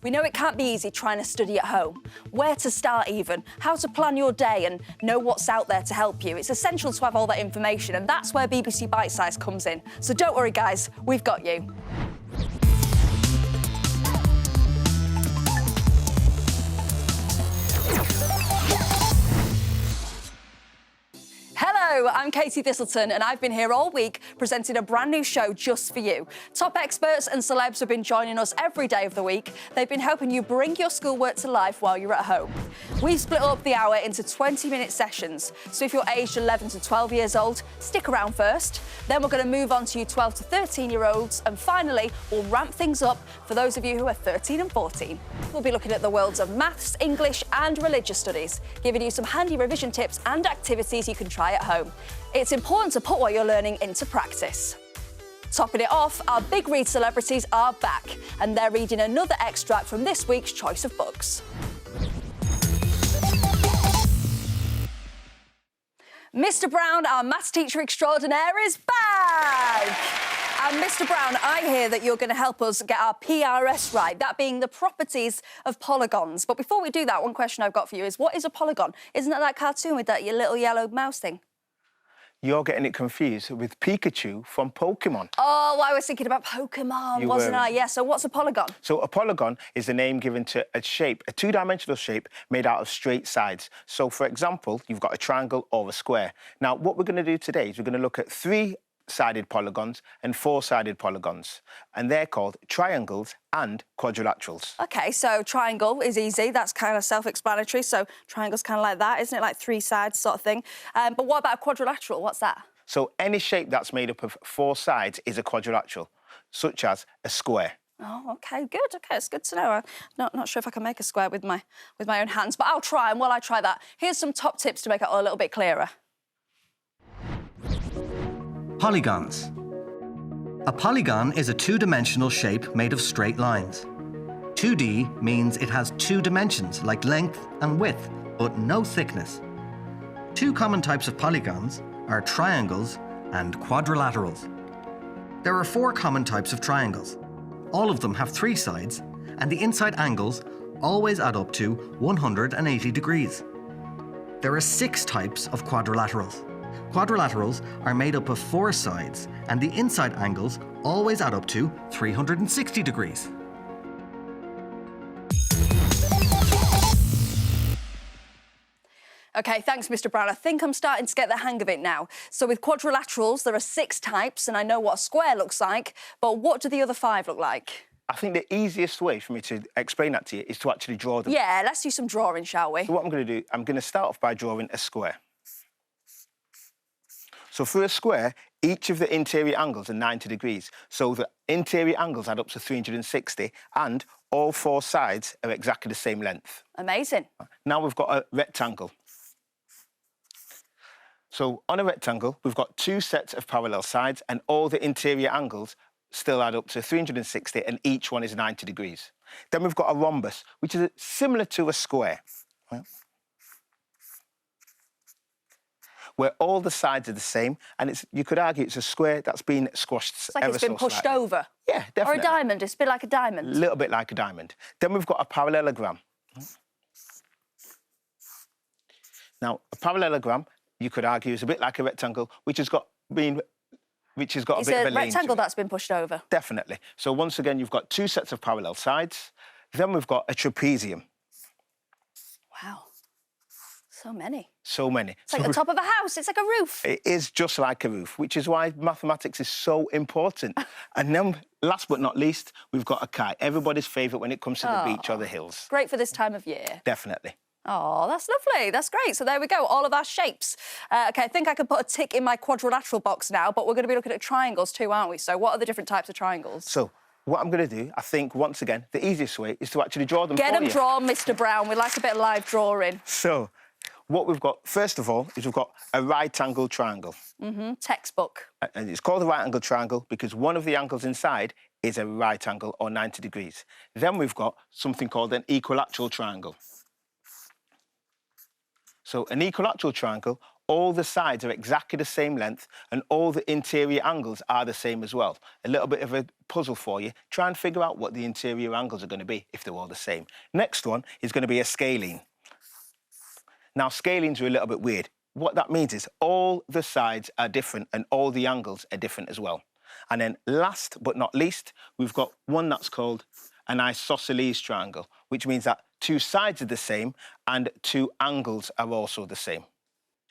We know it can't be easy trying to study at home. Where to start even, how to plan your day and know what's out there to help you. It's essential to have all that information, and that's where BBC Bitesize comes in. So don't worry guys, we've got you. Hello, I'm Katie Thistleton and I've been here all week presenting a brand new show just for you. Top experts and celebs have been joining us every day of the week. They've been helping you bring your schoolwork to life while you're at home. We've split up the hour into 20-minute sessions, so if you're aged 11 to 12 years old, stick around first. Then we're going to move on to you 12 to 13-year-olds, and finally, we'll ramp things up for those of you who are 13 and 14. We'll be looking at the worlds of maths, English and religious studies, giving you some handy revision tips and activities you can try at home. It's important to put what you're learning into practice. Topping it off, our big read celebrities are back, and they're reading another extract from this week's choice of books. Mr. Brown, our maths teacher extraordinaire, is back! And Mr. Brown, I hear that you're going to help us get our PRS right, that being the properties of polygons. But before we do that, one question I've got for you is, what is a polygon? Isn't that cartoon with that your little yellow mouse thing? You're getting it confused with Pikachu from Pokemon. Oh, well, I was thinking about Pokemon, wasn't I? Yeah, so what's a polygon? So a polygon is the name given to a shape, a two-dimensional shape made out of straight sides. So, for example, you've got a triangle or a square. Now, what we're going to do today is we're going to look at three-sided polygons and four-sided polygons, and they're called triangles and quadrilaterals. OK, so triangle is easy. That's kind of self-explanatory. So triangle's kind of like that, isn't it? Like three sides sort of thing. But what about a quadrilateral? What's that? So any shape that's made up of four sides is a quadrilateral, such as a square. Oh, OK, good. OK, it's good to know. I'm not sure if I can make a square with my own hands, but I'll try, and while I try that, here's some top tips to make it all a little bit clearer. Polygons. A polygon is a two-dimensional shape made of straight lines. 2D means it has two dimensions, like length and width, but no thickness. Two common types of polygons are triangles and quadrilaterals. There are four common types of triangles. All of them have three sides, and the inside angles always add up to 180 degrees. There are six types of quadrilaterals. Quadrilaterals are made up of four sides, and the inside angles always add up to 360 degrees. OK, thanks, Mr. Brown. I think I'm starting to get the hang of it now. So with quadrilaterals, there are six types, and I know what a square looks like, but what do the other five look like? I think the easiest way for me to explain that to you is to actually draw them. Yeah, let's do some drawing, shall we? So what I'm going to do, I'm going to start off by drawing a square. So for a square, each of the interior angles are 90 degrees. So the interior angles add up to 360, and all four sides are exactly the same length. Amazing. Now we've got a rectangle. So on a rectangle, we've got two sets of parallel sides, and all the interior angles still add up to 360, and each one is 90 degrees. Then we've got a rhombus, which is similar to a square, where all the sides are the same, and you could argue it's a square that's been squashed ever so slightly. It's like it's been pushed over. Yeah, definitely. Or a diamond. It's a bit like a diamond. A little bit like a diamond. Then we've got a parallelogram. Now, a parallelogram, you could argue, is a bit like a rectangle, which has got a bit of a lane to it. It's a rectangle that's been pushed over. Definitely. So once again, you've got two sets of parallel sides. Then we've got a trapezium. Wow. So many. So many. It's like the top of a house. It's like a roof. It is just like a roof, which is why mathematics is so important. And then, last but not least, we've got a kite. Everybody's favourite when it comes to the beach or the hills. Great for this time of year. Definitely. Oh, that's lovely. That's great. So there we go, all of our shapes. OK, I think I could put a tick in my quadrilateral box now, but we're going to be looking at triangles too, aren't we? So what are the different types of triangles? So what I'm going to do, I think, once again, the easiest way is to actually draw them Get them drawn, Mr. Brown. We like a bit of live drawing. So what we've got, first of all, is we've got a right-angled triangle. Textbook. And it's called a right-angled triangle because one of the angles inside is a right angle or 90 degrees. Then we've got something called an equilateral triangle. So an equilateral triangle, all the sides are exactly the same length and all the interior angles are the same as well. A little bit of a puzzle for you. Try and figure out what the interior angles are going to be if they're all the same. Next one is going to be a scalene. Now, scalenes are a little bit weird. What that means is all the sides are different and all the angles are different as well. And then last but not least, we've got one that's called an isosceles triangle, which means that two sides are the same and two angles are also the same.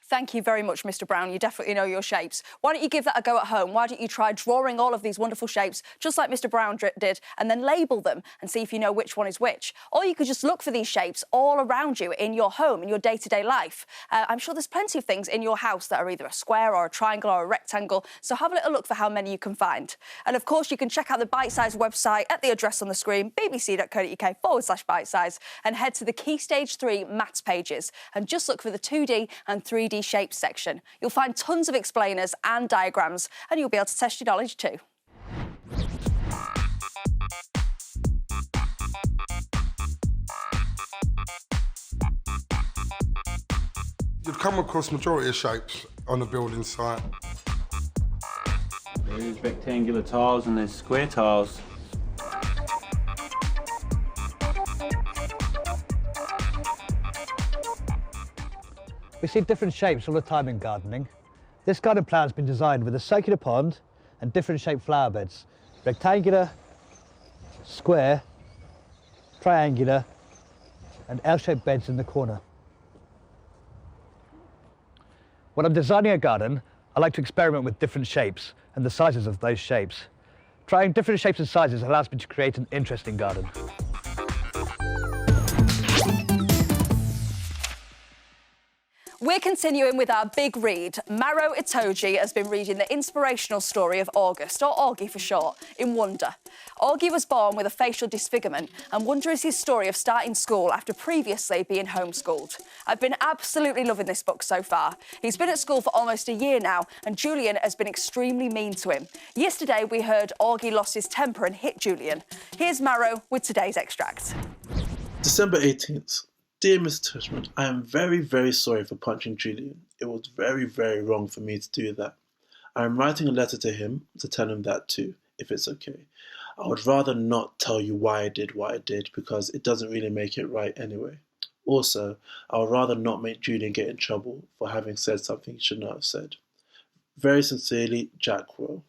Thank you very much, Mr. Brown. You definitely know your shapes. Why don't you give that a go at home? Why don't you try drawing all of these wonderful shapes, just like Mr. Brown did, and then label them and see if you know which one is which? Or you could just look for these shapes all around you in your home, in your day-to-day life. I'm sure there's plenty of things in your house that are either a square or a triangle or a rectangle, so have a little look for how many you can find. And, of course, you can check out the Bitesize website at the address on the screen, bbc.co.uk/Bitesize, and head to the Key Stage 3 maths pages and just look for the 2D and 3D shapes section. You'll find tons of explainers and diagrams, and you'll be able to test your knowledge too. You'd come across majority of shapes on the building site. There's rectangular tiles and there's square tiles. We see different shapes all the time in gardening. This garden plan has been designed with a circular pond and different shaped flower beds. Rectangular, square, triangular and L-shaped beds in the corner. When I'm designing a garden, I like to experiment with different shapes and the sizes of those shapes. Trying different shapes and sizes allows me to create an interesting garden. We're continuing with our big read. Maro Itoji has been reading the inspirational story of August, or Augie for short, in Wonder. Augie was born with a facial disfigurement, and Wonder is his story of starting school after previously being homeschooled. I've been absolutely loving this book so far. He's been at school for almost a year now, and Julian has been extremely mean to him. Yesterday, we heard Augie lost his temper and hit Julian. Here's Maro with today's extract. December 18th. Dear Mr. Tushman, I am very, very sorry for punching Julian. It was very, very wrong for me to do that. I am writing a letter to him to tell him that too, if it's okay. I would rather not tell you why I did what I did because it doesn't really make it right anyway. Also, I would rather not make Julian get in trouble for having said something he should not have said. Very sincerely, Jack Will.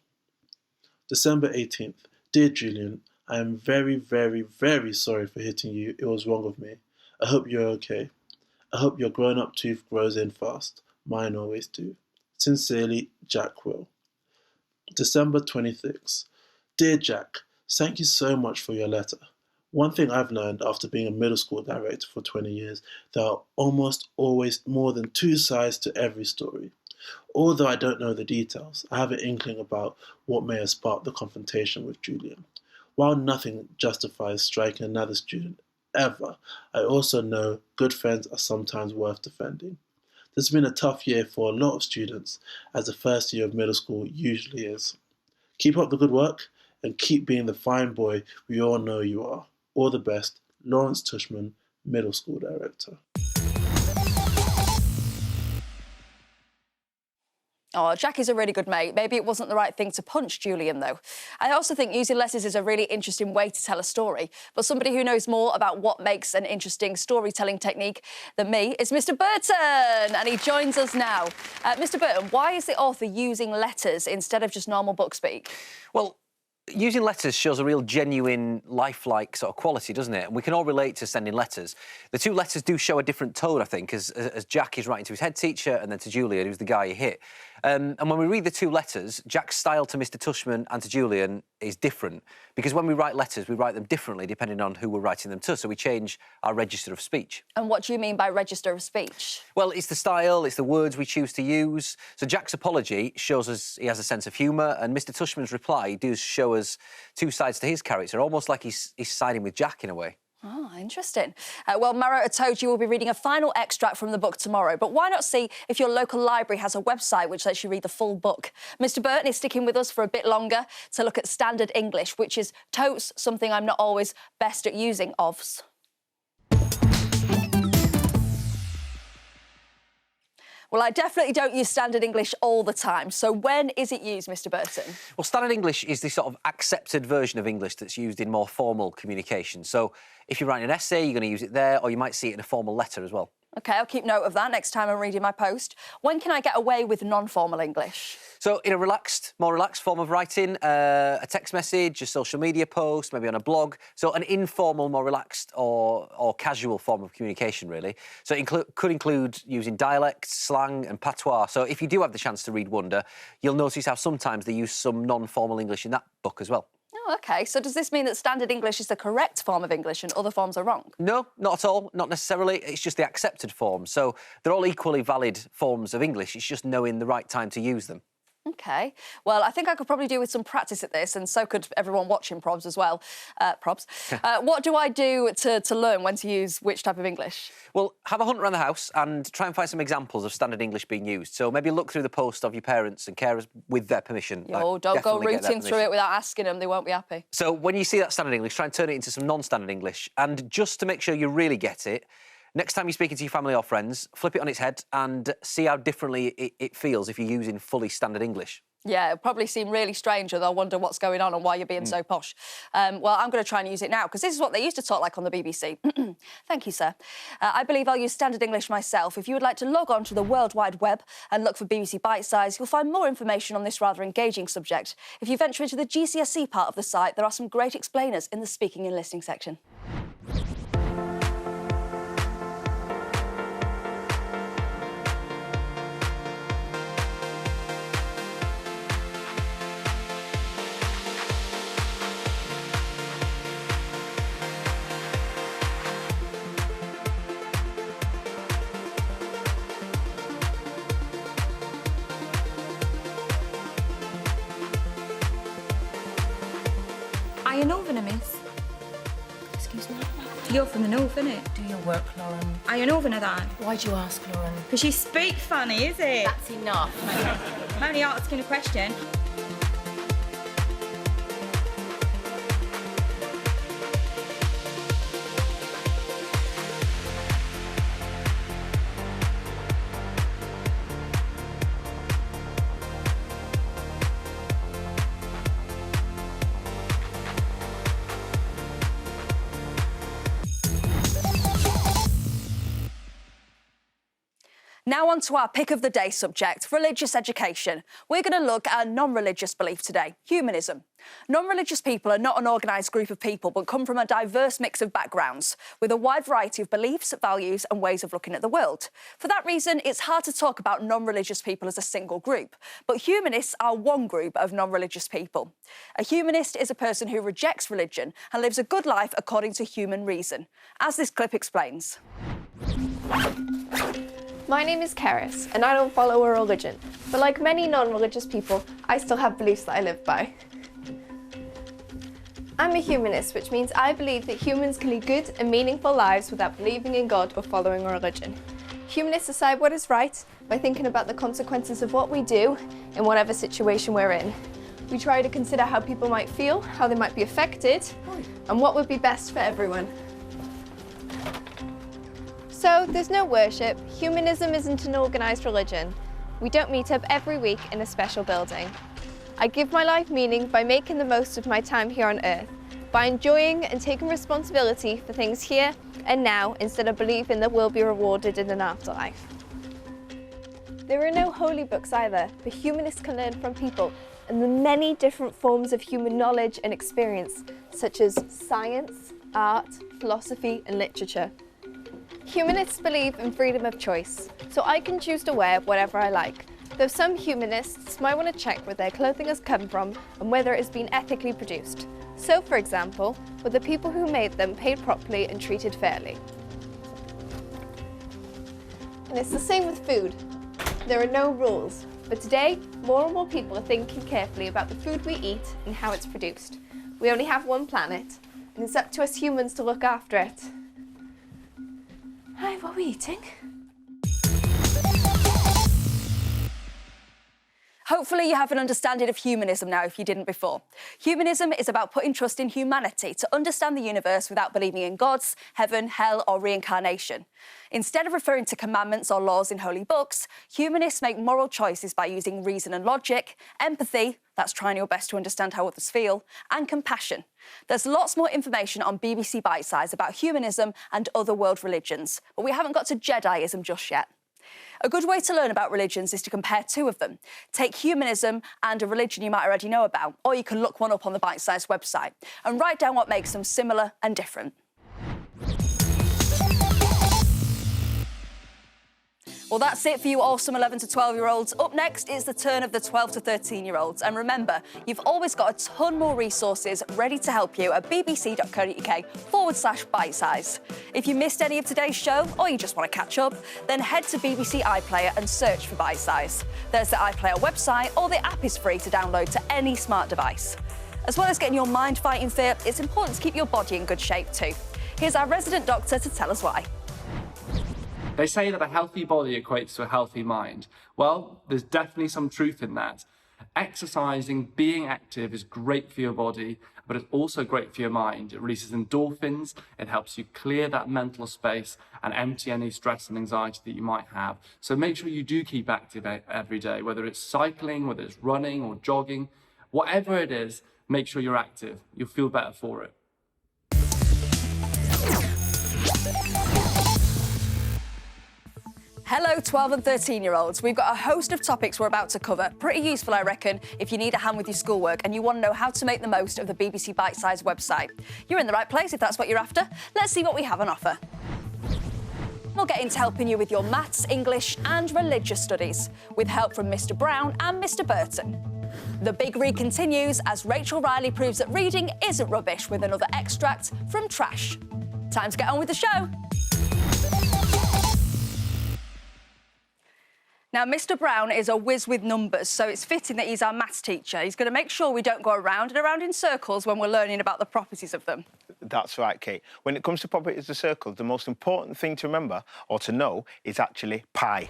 December 18th. Dear Julian, I am very, very, very sorry for hitting you. It was wrong of me. I hope you're okay. I hope your grown-up tooth grows in fast. Mine always do. Sincerely, Jack Will. December 26th. Dear Jack, thank you so much for your letter. One thing I've learned after being a middle school director for 20 years, there are almost always more than two sides to every story. Although I don't know the details, I have an inkling about what may have sparked the confrontation with Julian. While nothing justifies striking another student ever, I also know good friends are sometimes worth defending. This has been a tough year for a lot of students, as the first year of middle school usually is. Keep up the good work and keep being the fine boy we all know you are. All the best, Lawrence Tushman, Middle School Director. Oh, Jack is a really good mate. Maybe it wasn't the right thing to punch Julian, though. I also think using letters is a really interesting way to tell a story. But somebody who knows more about what makes an interesting storytelling technique than me is Mr. Burton, and he joins us now. Mr. Burton, why is the author using letters instead of just normal book speak? Well, using letters shows a real genuine, lifelike sort of quality, doesn't it? And we can all relate to sending letters. The two letters do show a different tone, I think, as Jack is writing to his head teacher and then to Julian, who's the guy he hit. And when we read the two letters, Jack's style to Mr. Tushman and to Julian is different, because when we write letters, we write them differently depending on who we're writing them to, so we change our register of speech. And what do you mean by register of speech? Well, it's the style, it's the words we choose to use. So Jack's apology shows us he has a sense of humour, and Mr. Tushman's reply does show us two sides to his character, almost like he's siding with Jack in a way. Oh, interesting. Well, Maro Itoji will be reading a final extract from the book tomorrow, but why not see if your local library has a website which lets you read the full book? Mr. Burton is sticking with us for a bit longer to look at standard English, which is totes something I'm not always best at using ofs. Well, I definitely don't use standard English all the time. So when is it used, Mr. Burton? Well, standard English is the sort of accepted version of English that's used in more formal communication. So if you're writing an essay, you're going to use it there, or you might see it in a formal letter as well. OK, I'll keep note of that next time I'm reading my post. When can I get away with non-formal English? So in a more relaxed form of writing, a text message, a social media post, maybe on a blog. So an informal, more relaxed or casual form of communication, really. So it could include using dialects, slang and patois. So if you do have the chance to read Wonder, you'll notice how sometimes they use some non-formal English in that book as well. Oh, OK. So does this mean that standard English is the correct form of English and other forms are wrong? No, not at all. Not necessarily. It's just the accepted form. So they're all equally valid forms of English. It's just knowing the right time to use them. OK. Well, I think I could probably do with some practice at this, and so could everyone watching Probs as well. What do I do to learn when to use which type of English? Well, have a hunt around the house and try and find some examples of standard English being used. So maybe look through the post of your parents and carers with their permission. Oh, don't go rooting through it without asking them. They won't be happy. So when you see that standard English, try and turn it into some non-standard English. And just to make sure you really get it, next time you're speaking to your family or friends, flip it on its head and see how differently it feels if you're using fully standard English. Yeah, it'll probably seem really strange, or they'll wonder what's going on and why you're being so posh. Well, I'm going to try and use it now, because this is what they used to talk like on the BBC. Thank you, sir. I believe I'll use standard English myself. If you would like to log on to the World Wide Web and look for BBC Bitesize, you'll find more information on this rather engaging subject. If you venture into the GCSE part of the site, there are some great explainers in the speaking and listening section. Are you Northerner, miss? Excuse me? You're from the north, innit? Do your work, Lauren. Are you Northerner, then? Why'd you ask, Lauren? Because you speak funny, is it? That's enough. I'm only asking a question. Now on to our pick of the day subject, religious education. We're going to look at non-religious belief today, humanism. Non-religious people are not an organised group of people, but come from a diverse mix of backgrounds, with a wide variety of beliefs, values and ways of looking at the world. For that reason, it's hard to talk about non-religious people as a single group, but humanists are one group of non-religious people. A humanist is a person who rejects religion and lives a good life according to human reason, as this clip explains. My name is Karis, and I don't follow a religion, but like many non-religious people, I still have beliefs that I live by. I'm a humanist, which means I believe that humans can lead good and meaningful lives without believing in God or following a religion. Humanists decide what is right by thinking about the consequences of what we do in whatever situation we're in. We try to consider how people might feel, how they might be affected, and what would be best for everyone. So, there's no worship. Humanism isn't an organised religion. We don't meet up every week in a special building. I give my life meaning by making the most of my time here on Earth, by enjoying and taking responsibility for things here and now instead of believing that we'll be rewarded in an afterlife. There are no holy books either, but humanists can learn from people and the many different forms of human knowledge and experience, such as science, art, philosophy and literature. Humanists believe in freedom of choice, so I can choose to wear whatever I like, though some humanists might want to check where their clothing has come from and whether it has been ethically produced. So, for example, were the people who made them paid properly and treated fairly? And it's the same with food. There are no rules, but today, more and more people are thinking carefully about the food we eat and how it's produced. We only have one planet, and it's up to us humans to look after it. Hi, what are we eating? Hopefully you have an understanding of humanism now if you didn't before. Humanism is about putting trust in humanity to understand the universe without believing in gods, heaven, hell or reincarnation. Instead of referring to commandments or laws in holy books, humanists make moral choices by using reason and logic, empathy, that's trying your best to understand how others feel, and compassion. There's lots more information on BBC Bitesize about humanism and other world religions, but we haven't got to Jediism just yet. A good way to learn about religions is to compare two of them. Take humanism and a religion you might already know about, or you can look one up on the Bitesize website and write down what makes them similar and different. Well, that's it for you awesome 11 to 12-year-olds. Up next is the turn of the 12 to 13-year-olds. And remember, you've always got a ton more resources ready to help you at bbc.co.uk/bitesize. If you missed any of today's show or you just want to catch up, then head to BBC iPlayer and search for Bitesize. There's the iPlayer website, or the app is free to download to any smart device. As well as getting your mind fighting fit, it's important to keep your body in good shape too. Here's our resident doctor to tell us why. They say that a healthy body equates to a healthy mind. Well, there's definitely some truth in that. Exercising, being active is great for your body, but it's also great for your mind. It releases endorphins, it helps you clear that mental space and empty any stress and anxiety that you might have. So make sure you do keep active every day, whether it's cycling, whether it's running or jogging, whatever it is, make sure you're active. You'll feel better for it. Hello, 12 and 13-year-olds. We've got a host of topics we're about to cover. Pretty useful, I reckon, if you need a hand with your schoolwork and you want to know how to make the most of the BBC Bitesize website. You're in the right place if that's what you're after. Let's see what we have on offer. We'll get into helping you with your maths, English and religious studies, with help from Mr. Brown and Mr. Burton. The big read continues as Rachel Riley proves that reading isn't rubbish with another extract from Trash. Time to get on with the show. Now, Mr. Brown is a whiz with numbers, so it's fitting that he's our maths teacher. He's going to make sure we don't go around and around in circles when we're learning about the properties of them. That's right, Kate. When it comes to properties of circles, the most important thing to remember or to know is actually pi.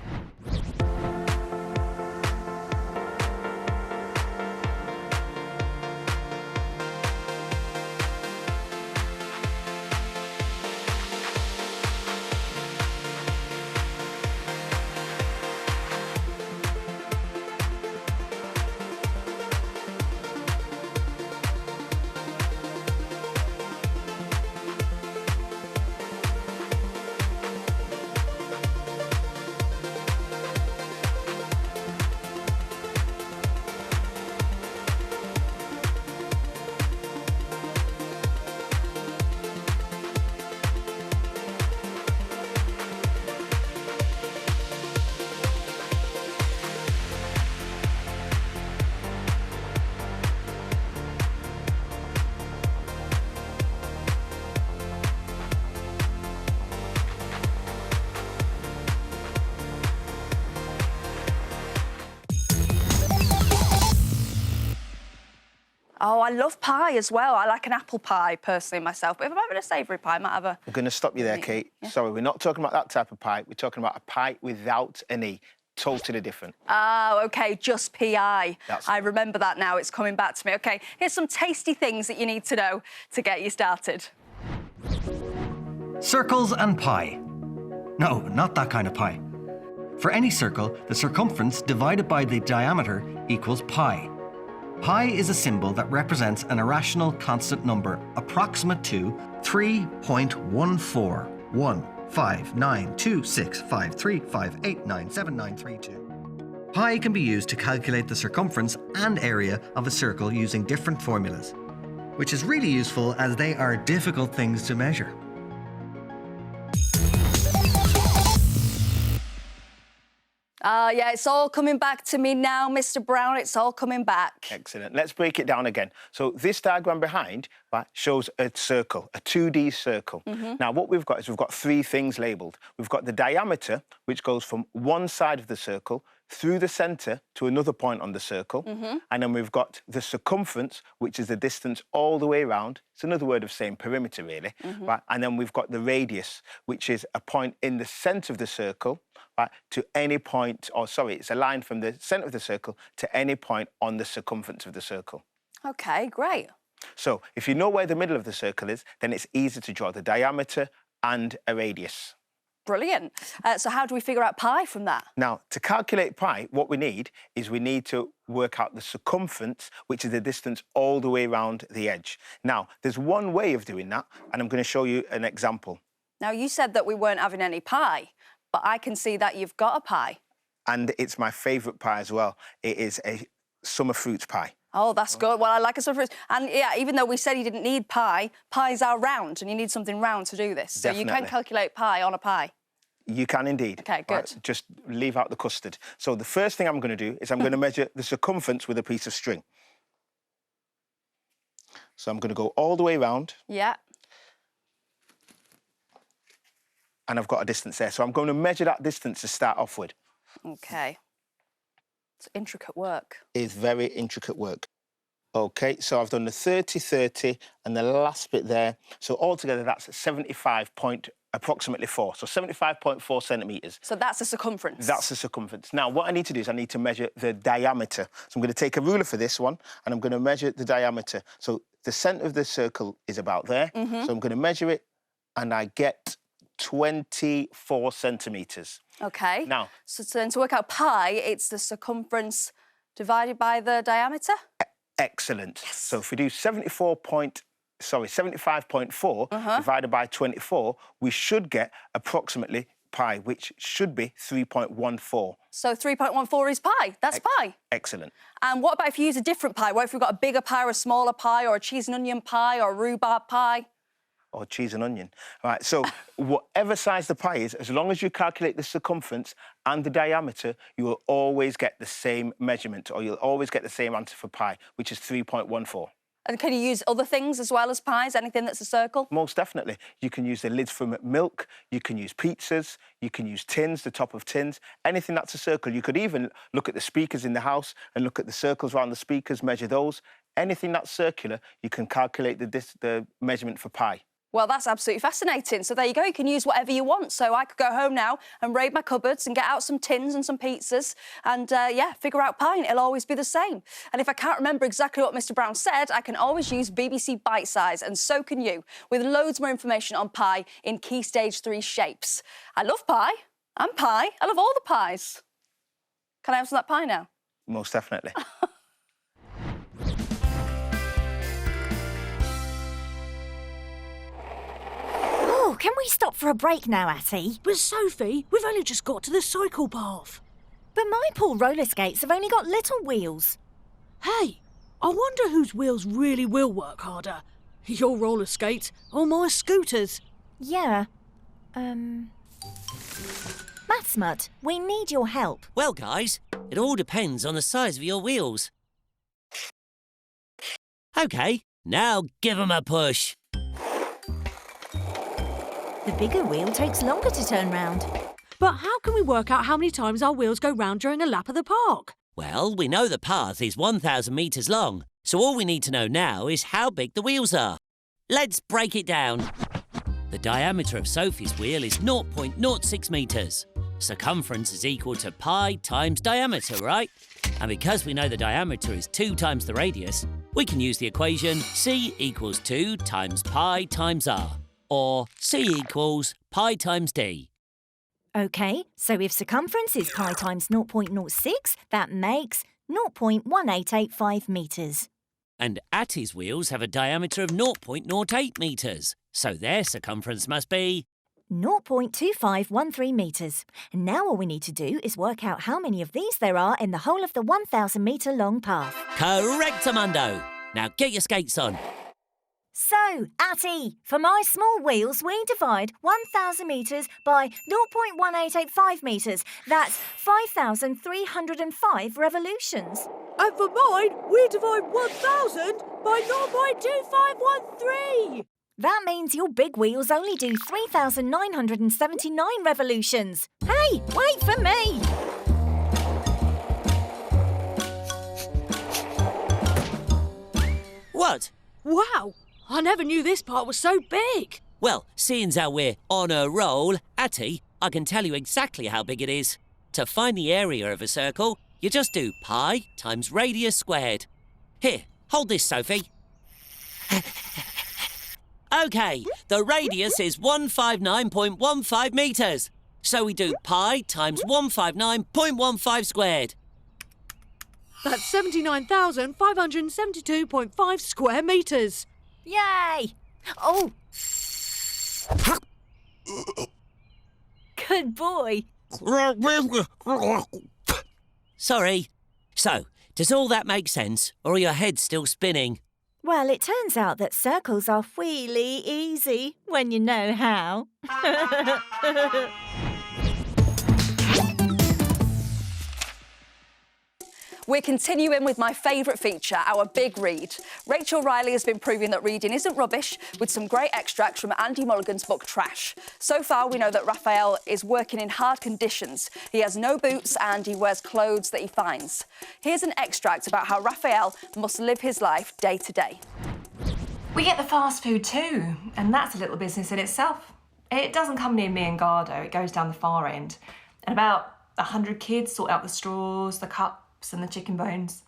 Oh, I love pie as well. I like an apple pie, personally, myself. But if I'm having a savoury pie, I might have a... I'm going to stop you there, Kate. Yeah. Sorry, we're not talking about that type of pie. We're talking about a pie without an E. Totally different. Oh, OK, just PI. That's... I remember that now. It's coming back to me. OK, here's some tasty things that you need to know to get you started. Circles and pi. No, not that kind of pi. For any circle, the circumference divided by the diameter equals pi. Pi is a symbol that represents an irrational constant number approximate to 3.141592653589792. Pi can be used to calculate the circumference and area of a circle using different formulas, which is really useful as they are difficult things to measure. Yeah, it's all coming back to me now, Mr. Brown. It's all coming back. Excellent. Let's break it down again. So this diagram behind shows a circle, a 2D circle. Now, what we've got is we've got three things labelled. We've got the diameter, which goes from one side of the circle through the centre to another point on the circle. And then we've got the circumference, which is the distance all the way around. It's another word of saying perimeter, really. Right? And then we've got the radius, which is a point in the centre of the circle, right, to any point, or sorry, it's a line from the centre of the circle to any point on the circumference of the circle. OK, great. So if you know where the middle of the circle is, then it's easy to draw the diameter and a radius. Brilliant. So how do we figure out pi from that? Now, to calculate pi, what we need to work out the circumference, which is the distance all the way around the edge. Now, there's one way of doing that, and I'm going to show you an example. Now, you said that we weren't having any pie, but I can see that you've got a pie. And it's my favourite pie as well. It is a summer fruits pie. Oh, that's good. Well, I like a summer fruits. And, yeah, even though we said you didn't need pie, pies are round, and you need something round to do this. So Definitely. you can calculate pi on a pie. You can indeed. OK, good. Right, just leave out the custard. So the first thing I'm going to do is I'm going to measure the circumference with a piece of string. So I'm going to go all the way around. Yeah. And I've got a distance there. So I'm going to measure that distance to start off with. OK. It's intricate work. It's very intricate work. OK, so I've done the 30, 30, and the last bit there. So altogether, that's approximately 4. So 75.4 centimetres. So that's the circumference? That's the circumference. Now, what I need to do is I need to measure the diameter. So I'm going to take a ruler for this one, and I'm going to measure the diameter. So the centre of the circle is about there. So I'm going to measure it, and I get 24 centimetres. OK. Now, so then to work out pi, it's the circumference divided by the diameter? Excellent. Yes. So if we do 75.4 divided by 24, we should get approximately pi, which should be 3.14. So 3.14 is pi. That's pi. Excellent. And what about if you use a different pie? What if we've got a bigger pie or a smaller pie or a cheese and onion pie or a rhubarb pie? Or cheese and onion. All right, so whatever size the pie is, as long as you calculate the circumference and the diameter, you will always get the same measurement, or you'll always get the same answer for pi, which is 3.14. And can you use other things as well as pies? Anything that's a circle? Most definitely. You can use the lids from milk, you can use pizzas, you can use tins, the top of tins, anything that's a circle. You could even look at the speakers in the house and look at the circles around the speakers, measure those. Anything that's circular, you can calculate the measurement for pi. Well, that's absolutely fascinating. So there you go. You can use whatever you want. So I could go home now and raid my cupboards and get out some tins and some pizzas and, yeah, figure out pi, and it'll always be the same. And if I can't remember exactly what Mr. Brown said, I can always use BBC Bitesize, and so can you, with loads more information on pi in Key Stage 3 shapes. I love pie. I'm pie. I love all the pies. Can I have some of that pie now? Most definitely. Can we stop for a break now, Atty? But Sophie, we've only just got to the cycle path. But my poor roller skates have only got little wheels. Hey, I wonder whose wheels really will work harder. Your roller skates or my scooters? Yeah. Mathsmut, we need your help. Well, guys, it all depends on the size of your wheels. OK, now give 'em a push. The bigger wheel takes longer to turn round. But how can we work out how many times our wheels go round during a lap of the park? Well, we know the path is 1,000 metres long, so all we need to know now is how big the wheels are. Let's break it down. The diameter of Sophie's wheel is 0.06 metres. Circumference is equal to pi times diameter, right? And because we know the diameter is 2 times the radius, we can use the equation C equals 2 times pi times r. Or C equals pi times d. OK, so if circumference is pi times 0.06, that makes 0.1885 metres. And Atty's wheels have a diameter of 0.08 metres, so their circumference must be 0.2513 metres. And now all we need to do is work out how many of these there are in the whole of the 1,000 metre long path. Correctamundo! Now get your skates on. So, Atty, for my small wheels, we divide 1,000 metres by 0.1885 metres. That's 5,305 revolutions. And for mine, we divide 1,000 by 0.2513. That means your big wheels only do 3,979 revolutions. Hey, wait for me! What? Wow! I never knew this part was so big. Well, seeing as how we're on a roll, Atty, I can tell you exactly how big it is. To find the area of a circle, you just do pi times radius squared. Here, hold this, Sophie. OK, the radius is 159.15 metres. So we do pi times 159.15 squared. That's 79,572.5 square metres. Yay! Oh! Good boy. Sorry. So, does all that make sense, or are your heads still spinning? Well, it turns out that circles are really easy when you know how. We're continuing with my favourite feature, our Big Read. Rachel Riley has been proving that reading isn't rubbish with some great extracts from Andy Mulligan's book Trash. So far, we know that Raphael is working in hard conditions. He has no boots and he wears clothes that he finds. Here's an extract about how Raphael must live his life day to day. We get the fast food too, and that's a little business in itself. It doesn't come near me and Gardo, it goes down the far end. And about 100 kids sort out the straws, the cups and the chicken bones.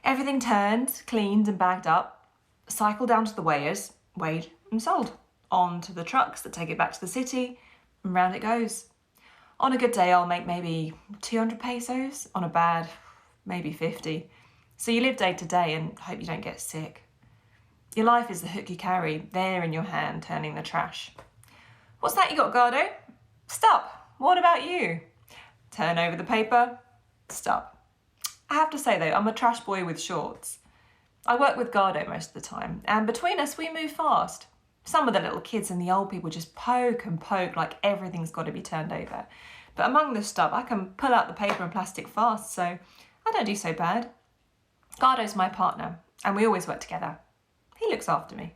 Everything turned, cleaned and bagged up, cycled down to the weighers, weighed and sold. On to the trucks that take it back to the city, and round it goes. On a good day, I'll make maybe 200 pesos. On a bad, maybe 50. So you live day to day and hope you don't get sick. Your life is the hook you carry, there in your hand, turning the trash. What's that you got, Gardo? Stop. What about you? Turn over the paper. Stop. I have to say though, I'm a trash boy with shorts. I work with Gardo most of the time, and between us we move fast. Some of the little kids and the old people just poke and poke like everything's got to be turned over. But among the stuff, I can pull out the paper and plastic fast, so I don't do so bad. Gardo's my partner, and we always work together. He looks after me.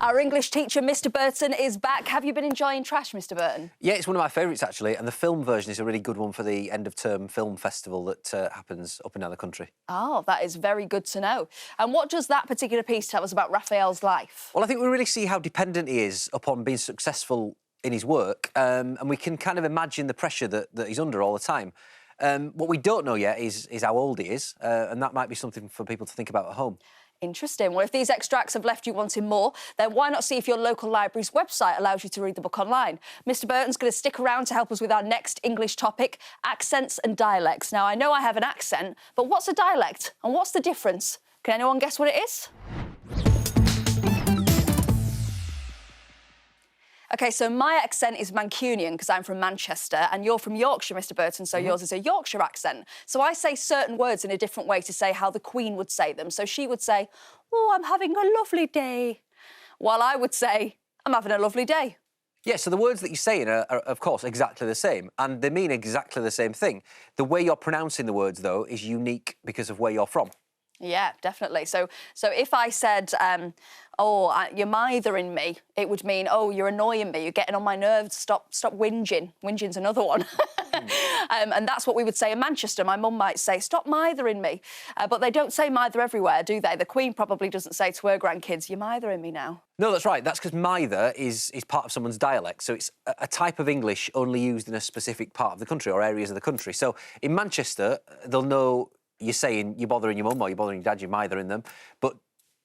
Our English teacher, Mr. Burton, is back. Have you been enjoying Trash, Mr. Burton? Yeah, it's one of my favourites, actually, and the film version is a really good one for the end-of-term film festival that happens up and down the country. Oh, that is very good to know. And what does that particular piece tell us about Raphael's life? Well, I think we really see how dependent he is upon being successful in his work, and we can kind of imagine the pressure that he's under all the time. What we don't know yet is how old he is, and that might be something for people to think about at home. Interesting. Well, if these extracts have left you wanting more, then why not see if your local library's website allows you to read the book online? Mr. Burton's going to stick around to help us with our next English topic, accents and dialects. Now, I know I have an accent, but what's a dialect and what's the difference? Can anyone guess what it is? OK, so my accent is Mancunian because I'm from Manchester and you're from Yorkshire, Mr. Burton, so yours is a Yorkshire accent. So I say certain words in a different way to say how the Queen would say them. So she would say, oh, I'm having a lovely day, while I would say, I'm having a lovely day. Yeah, so the words that you're saying are, of course, exactly the same, and they mean exactly the same thing. The way you're pronouncing the words, though, is unique because of where you're from. Yeah, definitely. So if I said, oh, you're mithering me, it would mean, oh, you're annoying me, you're getting on my nerves, stop whinging. Whinging's another one. And that's what we would say in Manchester. My mum might say, stop mithering me. But they don't say mither everywhere, do they? The Queen probably doesn't say to her grandkids, you're mithering me now. No, that's right. That's because mither is part of someone's dialect. So it's a type of English only used in a specific part of the country or areas of the country. So in Manchester, they'll know you're saying you're bothering your mum or you're bothering your dad, you're mithering them. But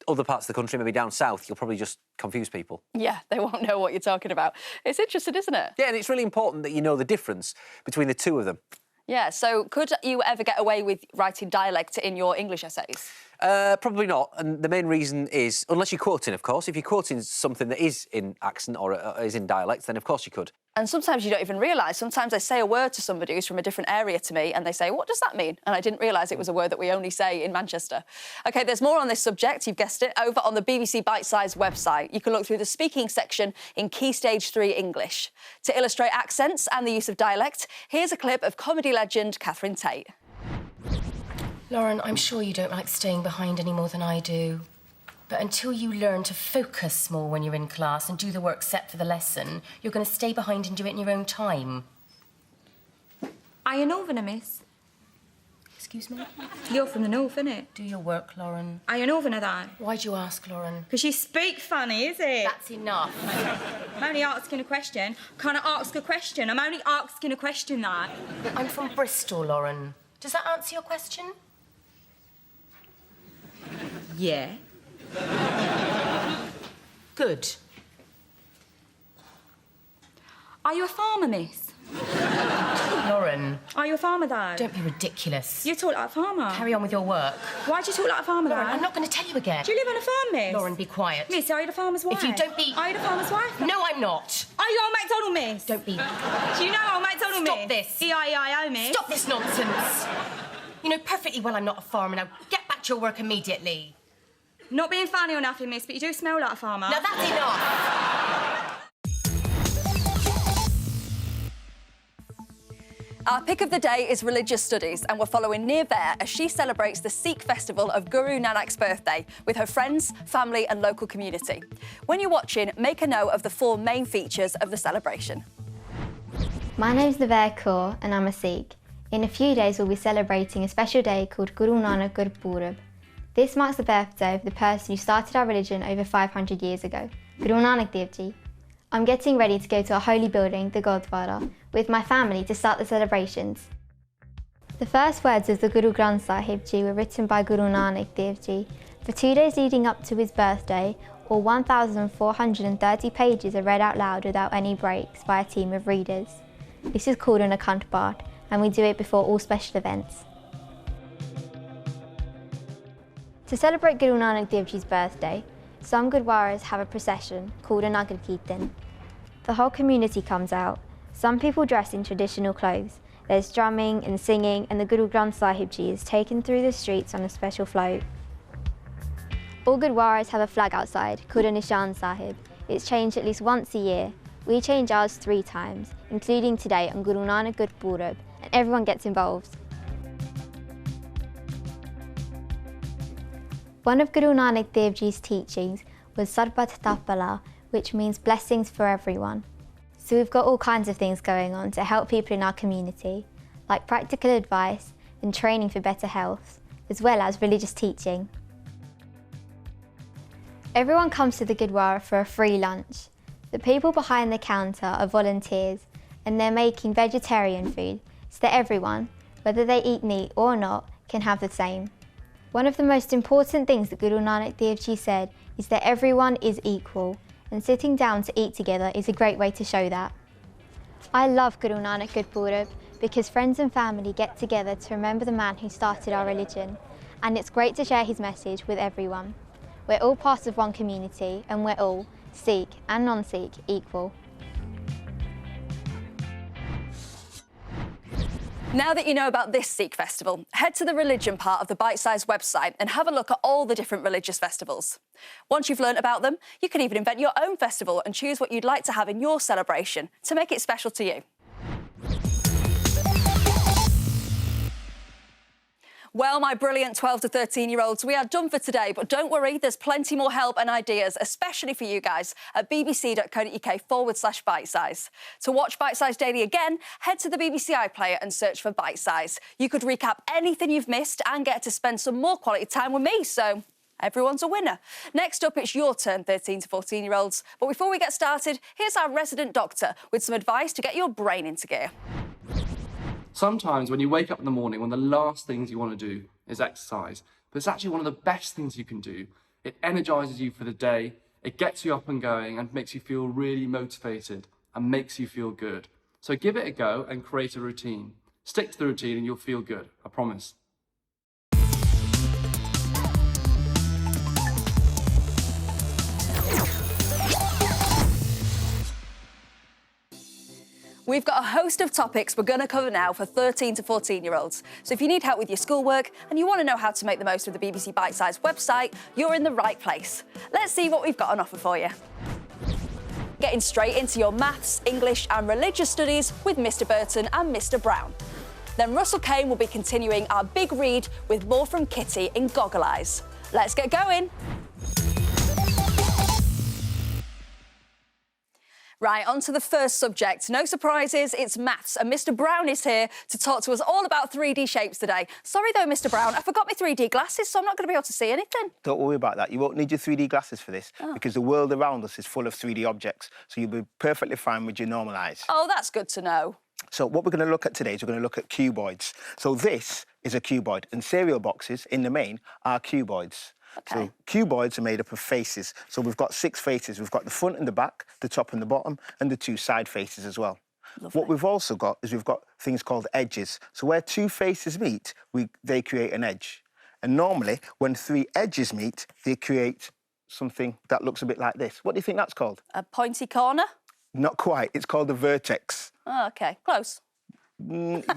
other parts of the country, maybe down south, you'll probably just confuse people. Yeah, they won't know what you're talking about. It's interesting, isn't it? Yeah, and it's really important that you know the difference between the two of them. Yeah, so could you ever get away with writing dialect in your English essays? Probably not, and the main reason is, unless you're quoting, of course. If you're quoting something that is in accent or is in dialect, then of course you could. And sometimes you don't even realise. Sometimes I say a word to somebody who's from a different area to me and they say, what does that mean? And I didn't realise it was a word that we only say in Manchester. OK, there's more on this subject, you've guessed it, over on the BBC Bitesize website. You can look through the speaking section in Key Stage 3 English. To illustrate accents and the use of dialect, here's a clip of comedy legend Catherine Tate. Lauren, I'm sure you don't like staying behind any more than I do. But until you learn to focus more when you're in class and do the work set for the lesson, you're going to stay behind and do it in your own time. Are you Northerner, miss? Excuse me? You're from the north, innit? Do your work, Lauren. Are you a northerner, though? Why'd you ask, Lauren? Because you speak funny, is it? That's enough. I'm only asking a question. Can I ask a question? I'm only asking a question, though. I'm from Bristol, Lauren. Does that answer your question? Yeah. Good. Are you a farmer, miss? Lauren. Are you a farmer, though? Don't be ridiculous. You talk like a farmer. Carry on with your work. Why do you talk like a farmer, Lauren, though? I'm not going to tell you again. Do you live on a farm, miss? Lauren, be quiet. Miss, are you the farmer's wife? If you don't be... Are you the farmer's wife? No, I'm not. Are you old MacDonald, miss? Don't be... Do you know old MacDonald, miss? Stop this. E-I-E-I-O, miss. Stop this nonsense. You know perfectly well I'm not a farmer. Now, get back to your work immediately. Not being funny or nothing, miss, but you do smell like a farmer. Now, that's enough. Our pick of the day is religious studies, and we're following Neer Bear as she celebrates the Sikh festival of Guru Nanak's birthday with her friends, family and local community. When you're watching, make a note of the 4 main features of the celebration. My name's Neer Kaur and I'm a Sikh. In a few days we'll be celebrating a special day called Guru Nanak Gurpurab. This marks the birthday of the person who started our religion over 500 years ago, Guru Nanak Dev Ji. I'm getting ready to go to a holy building, the Gurdwara, with my family to start the celebrations. The first words of the Guru Granth Sahib Ji were written by Guru Nanak Dev Ji. For 2 days leading up to his birthday, all 1,430 pages are read out loud without any breaks by a team of readers. This is called an Akhand Path, and we do it before all special events. To celebrate Guru Nanak Dev Ji's birthday, some Gurdwaras have a procession called a Nagar Kirtan. The whole community comes out. Some people dress in traditional clothes. There's drumming and singing, and the Guru Granth Sahib Ji is taken through the streets on a special float. All Gurdwaras have a flag outside called a Nishan Sahib. It's changed at least once a year. We change ours 3 times, including today on Guru Nanak Gurpurab, and everyone gets involved. One of Guru Nanak Dev Ji's teachings was Sarbat Tapala, which means blessings for everyone. So we've got all kinds of things going on to help people in our community, like practical advice and training for better health, as well as religious teaching. Everyone comes to the Gurdwara for a free lunch. The people behind the counter are volunteers, and they're making vegetarian food so that everyone, whether they eat meat or not, can have the same. One of the most important things that Guru Nanak Dev Ji said is that everyone is equal, and sitting down to eat together is a great way to show that. I love Guru Nanak Gurpurab because friends and family get together to remember the man who started our religion, and it's great to share his message with everyone. We're all part of one community, and we're all, Sikh and non-Sikh, equal. Now that you know about this Sikh festival, head to the religion part of the Bitesize website and have a look at all the different religious festivals. Once you've learnt about them, you can even invent your own festival and choose what you'd like to have in your celebration to make it special to you. Well, my brilliant 12 to 13-year-olds, we are done for today, but don't worry, there's plenty more help and ideas, especially for you guys, at bbc.co.uk/bitesize. To watch Bitesize Daily again, head to the BBC iPlayer and search for Bitesize. You could recap anything you've missed and get to spend some more quality time with me, so everyone's a winner. Next up, it's your turn, 13 to 14-year-olds. But before we get started, here's our resident doctor with some advice to get your brain into gear. Sometimes when you wake up in the morning, one of the last things you want to do is exercise. But it's actually one of the best things you can do. It energizes you for the day, it gets you up and going and makes you feel really motivated and makes you feel good. So give it a go and create a routine. Stick to the routine and you'll feel good, I promise. We've got a host of topics we're going to cover now for 13 to 14-year-olds. So if you need help with your schoolwork and you want to know how to make the most of the BBC Bitesize website, you're in the right place. Let's see what we've got on offer for you. Getting straight into your maths, English and religious studies with Mr Burton and Mr Brown. Then Russell Kane will be continuing our big read with more from Kitty in Goggle Eyes. Let's get going. Right, on to the first subject. No surprises, it's maths, and Mr Brown is here to talk to us all about 3D shapes today. Sorry though, Mr Brown, I forgot my 3D glasses, so I'm not going to be able to see anything. Don't worry about that. You won't need your 3D glasses for this because the world around us is full of 3D objects, so you'll be perfectly fine with your normal eyes. Oh, that's good to know. So what we're going to look at today is we're going to look at cuboids. So this is a cuboid, and cereal boxes, in the main, are cuboids. Okay. So cuboids are made up of faces. So we've got 6 faces. We've got the front and the back, the top and the bottom, and the 2 side faces as well. Lovely. What we've also got is we've got things called edges. So where 2 faces meet, they create an edge. And normally, when 3 edges meet, they create something that looks a bit like this. What do you think that's called? A pointy corner? Not quite. It's called a vertex. Oh, OK. Close.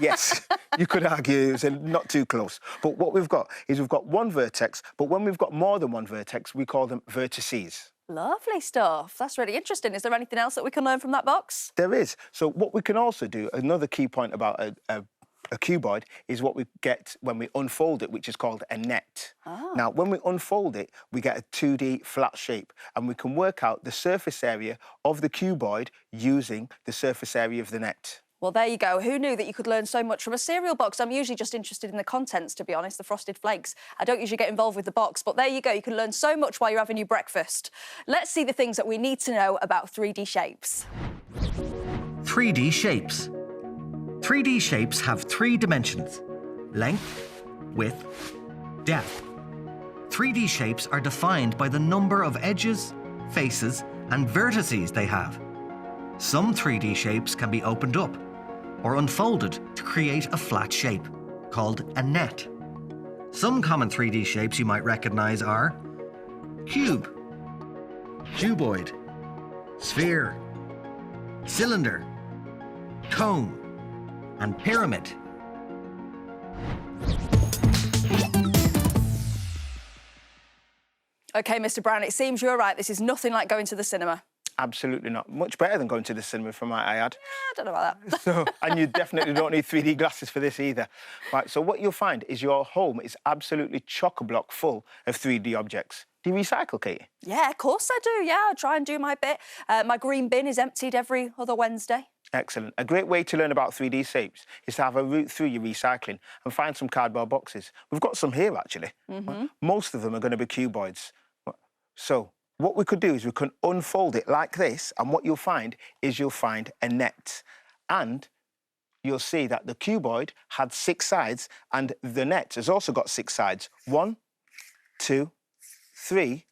Yes, you could argue it's not too close. But what we've got is we've got one vertex, but when we've got more than one vertex, we call them vertices. Lovely stuff. That's really interesting. Is there anything else that we can learn from that box? There is. So what we can also do, another key point about a cuboid is what we get when we unfold it, which is called a net. Oh. Now, when we unfold it, we get a 2D flat shape, and we can work out the surface area of the cuboid using the surface area of the net. Well, there you go. Who knew that you could learn so much from a cereal box? I'm usually just interested in the contents, to be honest, the frosted flakes. I don't usually get involved with the box, but there you go. You can learn so much while you're having your breakfast. Let's see the things that we need to know about 3D shapes. 3D shapes. 3D shapes have 3 dimensions: length, width, depth. 3D shapes are defined by the number of edges, faces, and vertices they have. Some 3D shapes can be opened up or unfolded to create a flat shape, called a net. Some common 3D shapes you might recognize are cube, cuboid, sphere, cylinder, cone, and pyramid. OK, Mr Brown, it seems you're right. This is nothing like going to the cinema. Absolutely not. Much better than going to the cinema, from what I had. I don't know about that. So, and you definitely don't need 3D glasses for this either. Right, so what you'll find is your home is absolutely chock-a-block full of 3D objects. Do you recycle, Katie? Yeah, of course I do. Yeah, I try and do my bit. My green bin is emptied every other Wednesday. Excellent. A great way to learn about 3D shapes is to have a route through your recycling and find some cardboard boxes. We've got some here, actually. Most of them are going to be cuboids. So what we could do is we can unfold it like this, and what you'll find is you'll find a net. And you'll see that the cuboid had 6 sides, and the net has also got 6 sides. 1, 2, 3,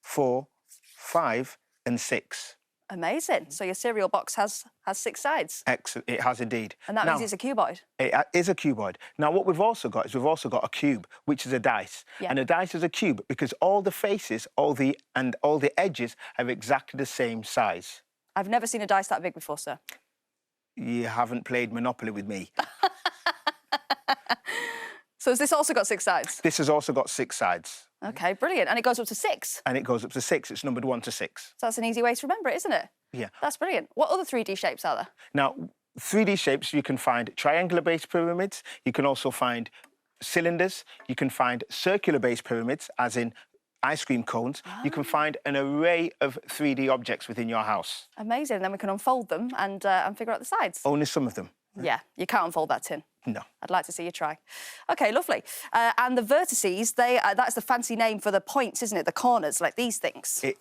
4, 5, and 6. Amazing. So your cereal box has 6 sides. Excellent. It has indeed. And that means it's a cuboid. It is a cuboid. Now, what we've also got is we've also got a cube, which is a dice. Yeah. And a dice is a cube because all the faces, all the edges are exactly the same size. I've never seen a dice that big before, sir. You haven't played Monopoly with me. So has this also got 6 sides? This has also got 6 sides. OK, brilliant. And it goes up to 6? And it goes up to 6. It's numbered 1 to 6. So that's an easy way to remember it, isn't it? Yeah. That's brilliant. What other 3D shapes are there? Now, 3D shapes, you can find triangular-based pyramids. You can also find cylinders. You can find circular-based pyramids, as in ice cream cones. You can find an array of 3D objects within your house. Amazing. Then we can unfold them and figure out the sides. Only some of them. Yeah, you can't unfold that tin. No. I'd like to see you try. OK, lovely. And the vertices, that's the fancy name for the points, isn't it? The corners, like these things. Is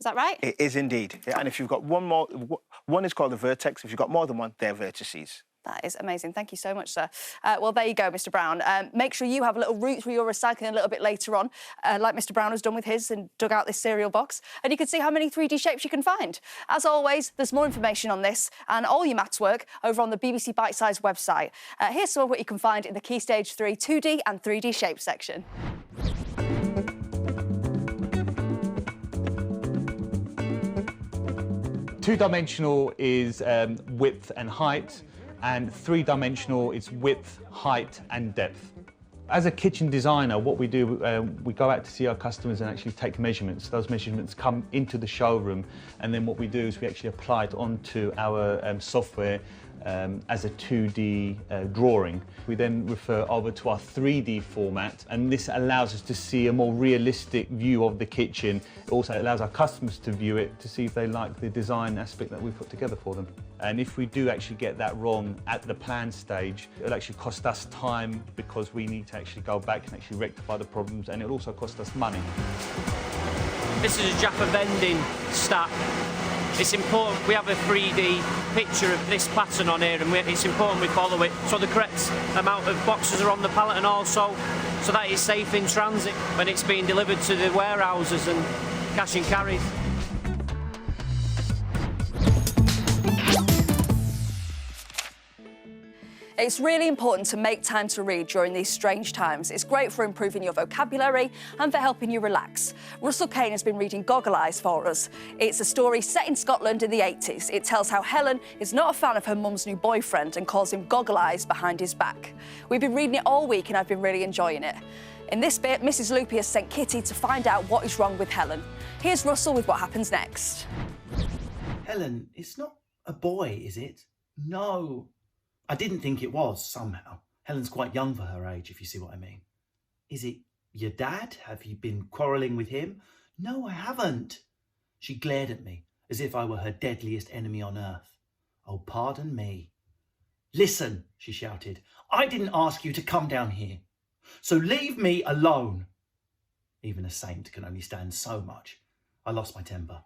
that right? It is indeed. Yeah, and if you've got one more, one is called a vertex. If you've got more than one, they're vertices. That is amazing. Thank you so much, sir. Well, there you go, Mr Brown. Make sure you have a little route through your recycling a little bit later on, like Mr Brown has done with his and dug out this cereal box. And you can see how many 3D shapes you can find. As always, there's more information on this and all your maths work over on the BBC Bitesize website. Here's some of what you can find in the Key Stage 3 2D and 3D shape section. Two-dimensional is width and height, and 3-dimensional is width, height and depth. As a kitchen designer, what we do, we go out to see our customers and actually take measurements. Those measurements come into the showroom, and then what we do is we actually apply it onto our software as a 2D drawing. We then refer over to our 3D format, and this allows us to see a more realistic view of the kitchen. It also allows our customers to view it to see if they like the design aspect that we put together for them. And if we do actually get that wrong at the plan stage, it'll actually cost us time because we need to actually go back and actually rectify the problems, and it'll also cost us money. This is a Jaffa vending stack. It's important we have a 3D picture of this pattern on here, and it's important we follow it so the correct amount of boxes are on the pallet, and also so that it's safe in transit when it's being delivered to the warehouses and cash and carries. It's really important to make time to read during these strange times. It's great for improving your vocabulary and for helping you relax. Russell Kane has been reading Goggle Eyes for us. It's a story set in Scotland in the 80s. It tells how Helen is not a fan of her mum's new boyfriend and calls him Goggle Eyes behind his back. We've been reading it all week and I've been really enjoying it. In this bit, Mrs. Loopy has sent Kitty to find out what is wrong with Helen. Here's Russell with what happens next. Helen, it's not a boy, is it? No. I didn't think it was, somehow. Helen's quite young for her age, if you see what I mean. Is it your dad? Have you been quarrelling with him? No, I haven't. She glared at me, as if I were her deadliest enemy on earth. Oh, pardon me. Listen, she shouted. I didn't ask you to come down here. So leave me alone. Even a saint can only stand so much. I lost my temper.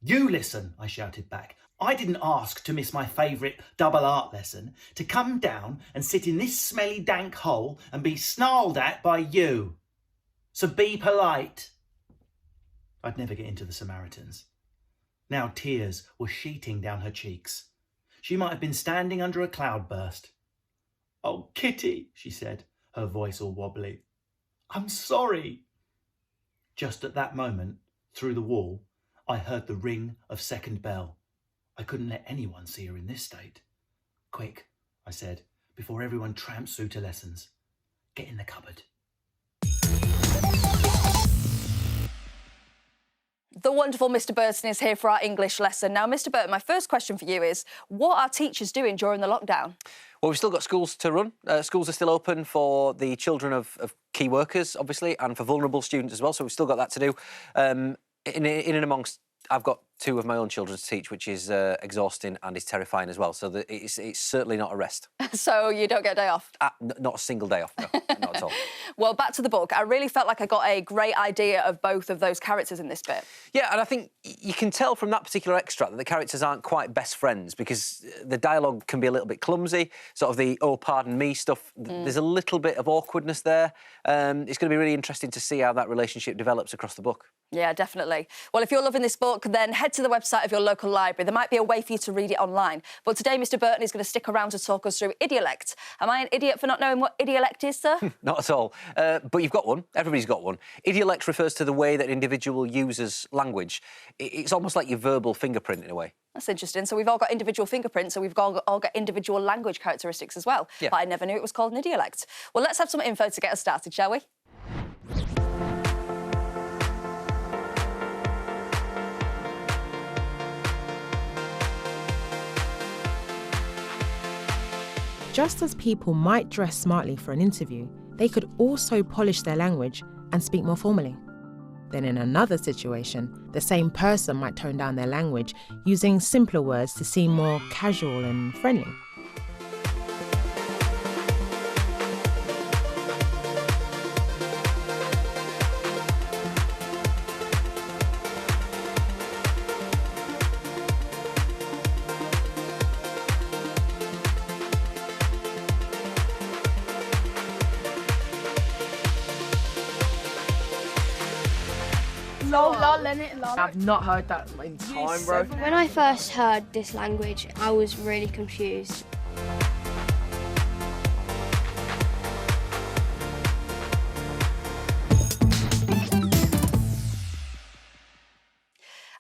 You listen, I shouted back. I didn't ask to miss my favourite double art lesson, to come down and sit in this smelly dank hole and be snarled at by you. So be polite. I'd never get into the Samaritans. Now tears were sheeting down her cheeks. She might have been standing under a cloudburst. Oh, Kitty, she said, her voice all wobbly. I'm sorry. Just at that moment, through the wall, I heard the ring of second bell. I couldn't let anyone see her in this state. Quick, I said, before everyone tramps through to lessons. Get in the cupboard. The wonderful Mr. Burton is here for our English lesson. Now, Mr. Burton, my first question for you is, what are teachers doing during the lockdown? Well, we've still got schools to run. Schools are still open for the children of key workers, obviously, and for vulnerable students as well, so we've still got that to do. In and amongst, I've got two of my own children to teach, which is exhausting and is terrifying as well. So it's certainly not a rest. So you don't get a day off? Not a single day off, no, not at all. Well, back to the book. I really felt like I got a great idea of both of those characters in this bit. Yeah, and I think you can tell from that particular extract that the characters aren't quite best friends because the dialogue can be a little bit clumsy, sort of the oh, pardon me stuff. There's a little bit of awkwardness there. It's going to be really interesting to see how that relationship develops across the book. Yeah, definitely. Well, if you're loving this book, then head to the website of your local library. There might be a way for you to read it online. But today, Mr. Burton is going to stick around to talk us through idiolect. Am I an idiot for not knowing what idiolect is, sir? Not at all. But you've got one. Everybody's got one. Idiolect refers to the way that an individual uses language. It's almost like your verbal fingerprint in a way. That's interesting. So we've all got individual fingerprints, so we've all got individual language characteristics as well. Yeah. But I never knew it was called an idiolect. Well, let's have some info to get us started, shall we? Just as people might dress smartly for an interview, they could also polish their language and speak more formally. Then in another situation, the same person might tone down their language using simpler words to seem more casual and friendly. I've not heard that in time, bro. When I first heard this language, I was really confused.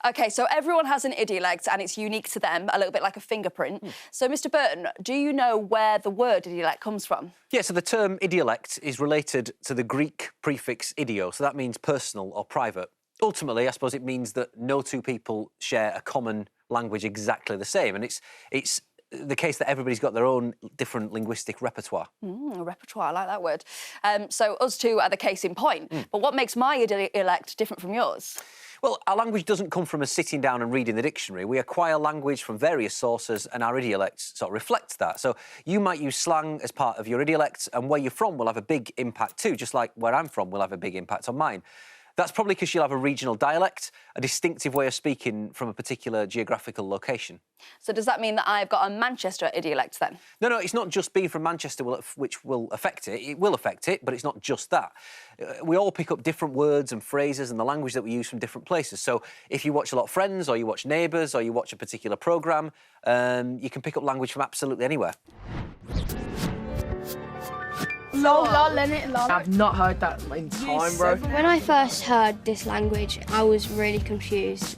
OK, so everyone has an idiolect and it's unique to them, a little bit like a fingerprint. So, Mr. Burton, do you know where the word idiolect comes from? Yeah, so the term idiolect is related to the Greek prefix idio, so that means personal or private. Ultimately, I suppose it means that no two people share a common language exactly the same, and it's the case that everybody's got their own different linguistic repertoire. Repertoire, I like that word. So us two are the case in point. But what makes my idiolect different from yours? Well, our language doesn't come from us sitting down and reading the dictionary. We acquire language from various sources, and our idiolects sort of reflect that. So you might use slang as part of your idiolect, and where you're from will have a big impact too, just like where I'm from will have a big impact on mine. That's probably because you'll have a regional dialect, a distinctive way of speaking from a particular geographical location. So does that mean that I've got a Manchester idiolect then? No, it's not just being from Manchester which will affect it. It will affect it, but it's not just that. We all pick up different words and phrases and the language that we use from different places. So if you watch a lot of Friends, or you watch Neighbours, or you watch a particular programme, you can pick up language from absolutely anywhere. Lol, innit? Lol. I've not heard that in time, bro. When I first heard this language, I was really confused.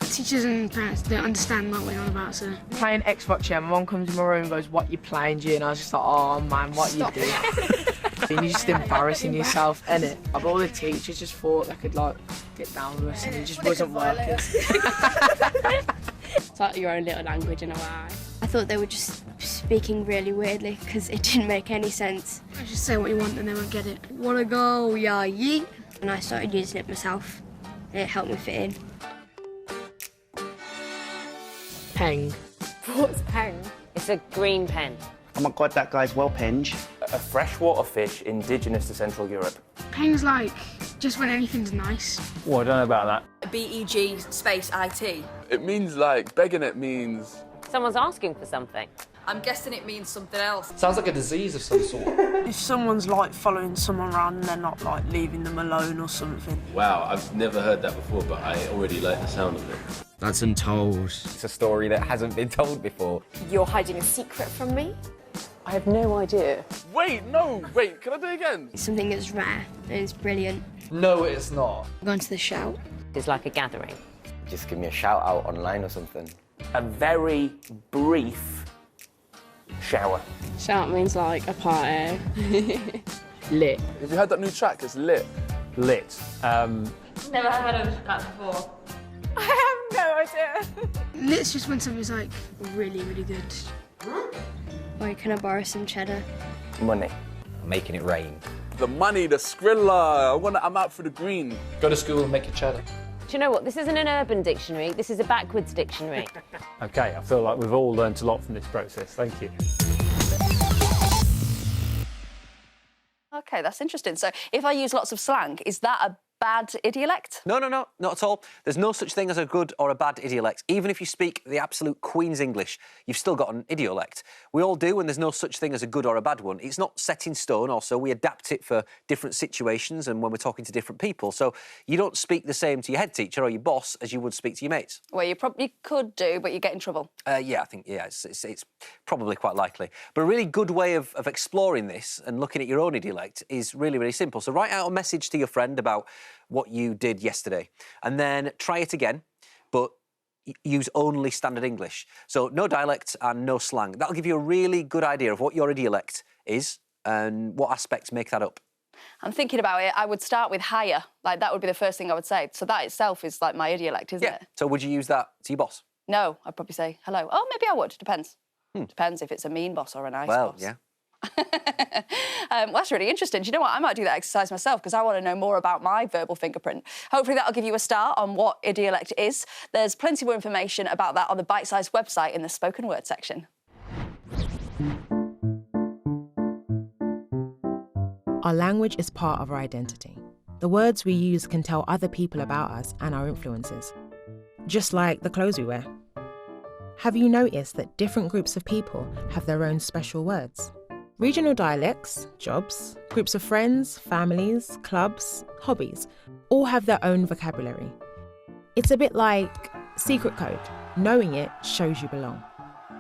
Teachers and parents don't understand what we're on about, so... Playing Xbox, yeah, my mum comes in my room and goes, "What you playing, G?" And I was just like, "Oh, man, what you doing?" And you're just embarrassing yourself, innit? Like, all the teachers just thought they could, like, get down with us, and it just wasn't working. It's like your own little language in a way. I thought they were just speaking really weirdly because it didn't make any sense. I just say what you want and they won't get it. Wanna go, yeah, yeet? And I started using it myself, and it helped me fit in. Peng. What's peng? It's a green pen. Oh my God, that guy's well penge. A freshwater fish indigenous to Central Europe. Peng's like just when anything's nice. Well, I don't know about that. BEG space IT. It means like, begging it means... Someone's asking for something. I'm guessing it means something else. Sounds like a disease of some sort. If someone's like following someone around and they're not like leaving them alone or something. Wow, I've never heard that before, but I already like the sound of it. That's untold. It's a story that hasn't been told before. You're hiding a secret from me? I have no idea. Wait, can I do it again? It's something that's rare and it's brilliant. No, it's not. I'm going to the shout. It's like a gathering. Just give me a shout out online or something. A very brief shower. Shout means like a party. Lit. Have you heard that new track? It's lit. Lit. Never heard of that before. I have no idea. Lit's just when something's like really, really good. Or can I borrow some cheddar? Money. Making it rain. The money, the Skrilla. I'm out for the green. Go to school and make a cheddar. Do you know what? This isn't an urban dictionary. This is a backwards dictionary. Okay, I feel like we've all learnt a lot from this process. Thank you. OK, that's interesting. So if I use lots of slang, is that a bad idiolect? No, not at all. There's no such thing as a good or a bad idiolect. Even if you speak the absolute Queen's English, you've still got an idiolect. We all do, and there's no such thing as a good or a bad one. It's not set in stone, also. We adapt it for different situations and when we're talking to different people. So you don't speak the same to your head teacher or your boss as you would speak to your mates. Well, you probably could do, but you get in trouble. Yeah, I think, it's probably quite likely. But a really good way of exploring this and looking at your own idiolect is really, really simple. So write out a message to your friend about what you did yesterday, and then try it again, but use only standard English. So no dialect and no slang. That'll give you a really good idea of what your idiolect is and what aspects make that up. I'm thinking about it. I would start with higher. Like, that would be the first thing I would say. So that itself is like my idiolect, isn't it? So would you use that to your boss? No, I'd probably say hello. Oh, maybe I would. Depends. Depends if it's a mean boss or a nice boss. Well, yeah. Well, that's really interesting. Do you know what? I might do that exercise myself because I want to know more about my verbal fingerprint. Hopefully that'll give you a start on what idiolect is. There's plenty more information about that on the Bitesize website in the spoken word section. Our language is part of our identity. The words we use can tell other people about us and our influences, just like the clothes we wear. Have you noticed that different groups of people have their own special words? Regional dialects, jobs, groups of friends, families, clubs, hobbies, all have their own vocabulary. It's a bit like secret code. Knowing it shows you belong.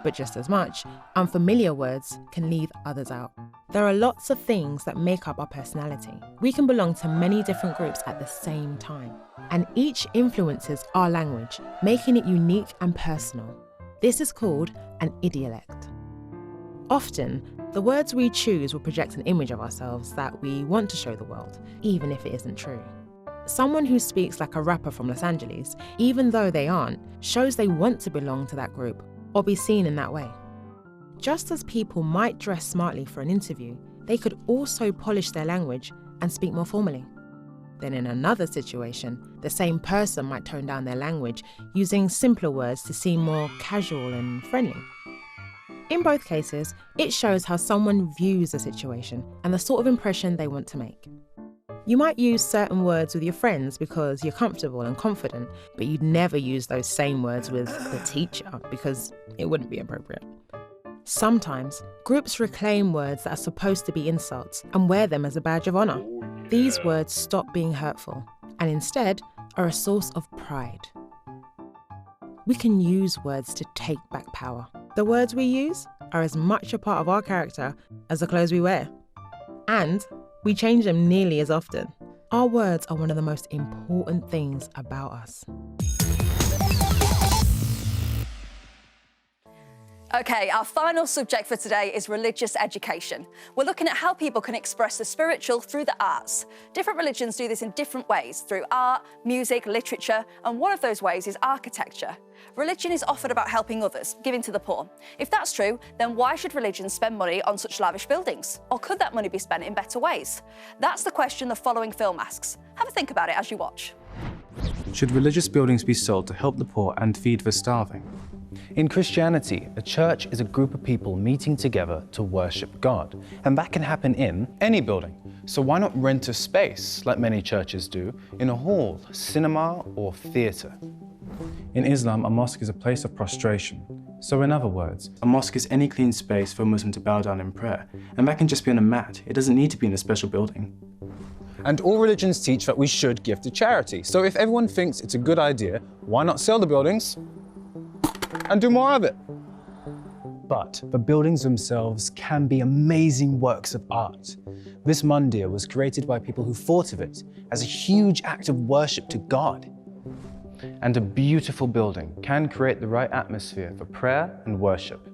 But just as much, unfamiliar words can leave others out. There are lots of things that make up our personality. We can belong to many different groups at the same time, and each influences our language, making it unique and personal. This is called an idiolect. Often, the words we choose will project an image of ourselves that we want to show the world, even if it isn't true. Someone who speaks like a rapper from Los Angeles, even though they aren't, shows they want to belong to that group or be seen in that way. Just as people might dress smartly for an interview, they could also polish their language and speak more formally. Then in another situation, the same person might tone down their language using simpler words to seem more casual and friendly. In both cases, it shows how someone views a situation and the sort of impression they want to make. You might use certain words with your friends because you're comfortable and confident, but you'd never use those same words with the teacher because it wouldn't be appropriate. Sometimes, groups reclaim words that are supposed to be insults and wear them as a badge of honour. These words stop being hurtful and instead are a source of pride. We can use words to take back power. The words we use are as much a part of our character as the clothes we wear. And we change them nearly as often. Our words are one of the most important things about us. Okay, our final subject for today is religious education. We're looking at how people can express the spiritual through the arts. Different religions do this in different ways, through art, music, literature, and one of those ways is architecture. Religion is often about helping others, giving to the poor. If that's true, then why should religions spend money on such lavish buildings? Or could that money be spent in better ways? That's the question the following film asks. Have a think about it as you watch. Should religious buildings be sold to help the poor and feed the starving? In Christianity, a church is a group of people meeting together to worship God, and that can happen in any building. So why not rent a space, like many churches do, in a hall, cinema, or theatre? In Islam, a mosque is a place of prostration. So in other words, a mosque is any clean space for a Muslim to bow down in prayer, and that can just be on a mat. It doesn't need to be in a special building. And all religions teach that we should give to charity. So if everyone thinks it's a good idea, why not sell the buildings and do more of it? But the buildings themselves can be amazing works of art. This mandir was created by people who thought of it as a huge act of worship to God. And a beautiful building can create the right atmosphere for prayer and worship.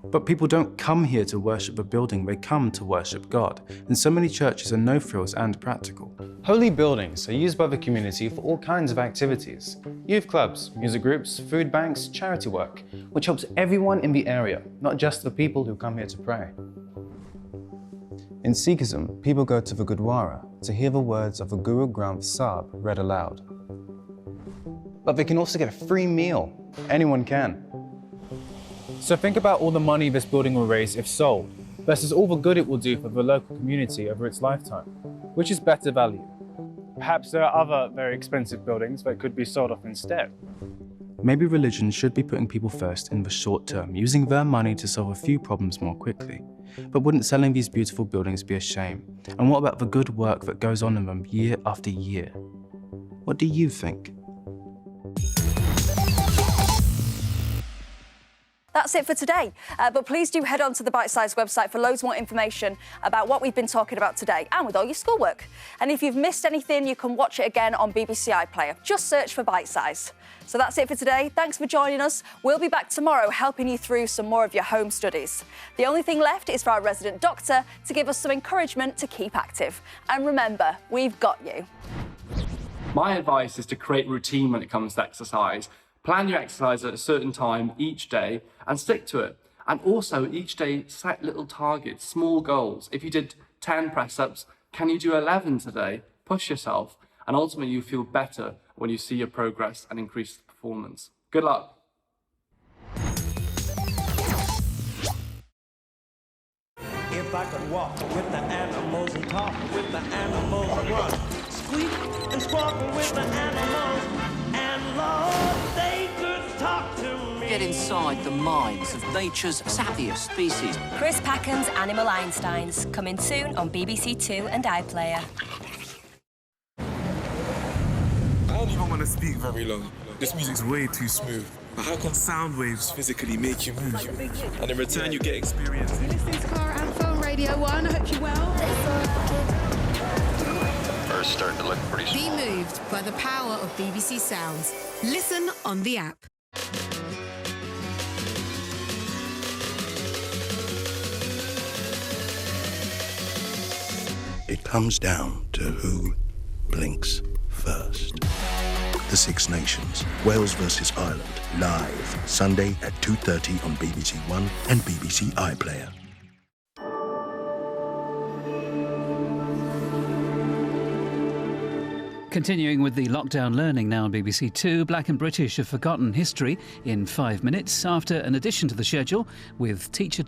But people don't come here to worship the building, they come to worship God. And so many churches are no-frills and practical. Holy buildings are used by the community for all kinds of activities. Youth clubs, music groups, food banks, charity work, which helps everyone in the area, not just the people who come here to pray. In Sikhism, people go to the Gurdwara to hear the words of the Guru Granth Sahib read aloud. But they can also get a free meal. Anyone can. So think about all the money this building will raise if sold, versus all the good it will do for the local community over its lifetime. Which is better value? Perhaps there are other very expensive buildings that could be sold off instead. Maybe religion should be putting people first in the short term, using their money to solve a few problems more quickly. But wouldn't selling these beautiful buildings be a shame? And what about the good work that goes on in them year after year? What do you think? That's it for today, but please do head on to the Bitesize website for loads more information about what we've been talking about today and with all your schoolwork. And if you've missed anything, you can watch it again on BBC iPlayer. Just search for Bitesize. So that's it for today. Thanks for joining us. We'll be back tomorrow helping you through some more of your home studies. The only thing left is for our resident doctor to give us some encouragement to keep active. And remember, we've got you. My advice is to create routine when it comes to exercise. Plan your exercise at a certain time each day and stick to it. And also each day set little targets, small goals. If you did 10 press-ups, can you do 11 today? Push yourself. And ultimately you feel better when you see your progress and increased performance. Good luck. If I could walk with the animals and talk with the animals, run, squeak and squawk with the animals, and Lord, they could talk to me. Get inside the minds of nature's savviest species. Chris Packham's Animal Einsteins, coming soon on BBC Two and iPlayer. I don't even want to speak very long. This music's way too smooth. But how can sound waves physically make you move? And in return, you get experience. You're listening to Car and Phone Radio 1. I hope you're well. Earth's starting to look pretty Be small. moved by the power of BBC Sounds. Listen on the app. It comes down to who blinks first. the Six Nations. Wales versus Ireland, live, Sunday at 2:30 on BBC One and BBC iPlayer. Continuing with the lockdown learning now on BBC Two, Black and British have forgotten history in 5 minutes after an addition to the schedule with teacher